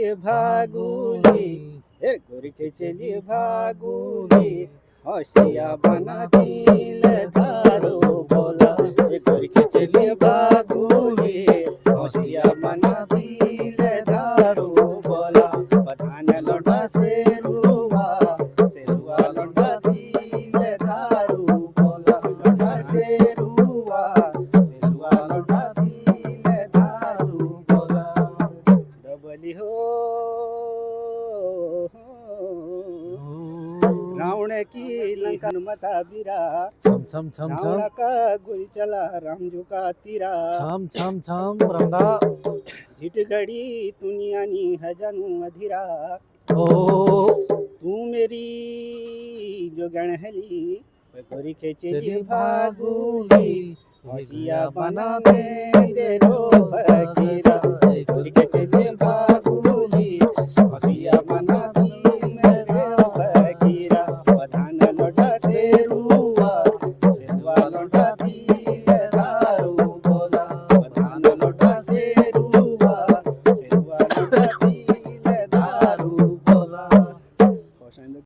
चलिए भागुली, गोरी के चलिए भागुली, होशिया बना दिल धारो बोला, गोरी के चलिए भागुली, होशिया बना दिल धारो बोला, पठान लौटा शेरुआ लौटा दिल धारो बोला, लौटा शेरुआ लौटा दिल धारो बोला, डबली हो रावण की लंकन मता बीरा, छम छम छम रावण छम का गोली चला रामजू का तीरा, छम छम छम रंगा झिट घड़ी दुनिया नी है जानू अधीरा, ओ तू मेरी जो गणहली गोरी के चली चली भागुली, भागुली होशिया बना दे लो फकीरा, गोरी के चली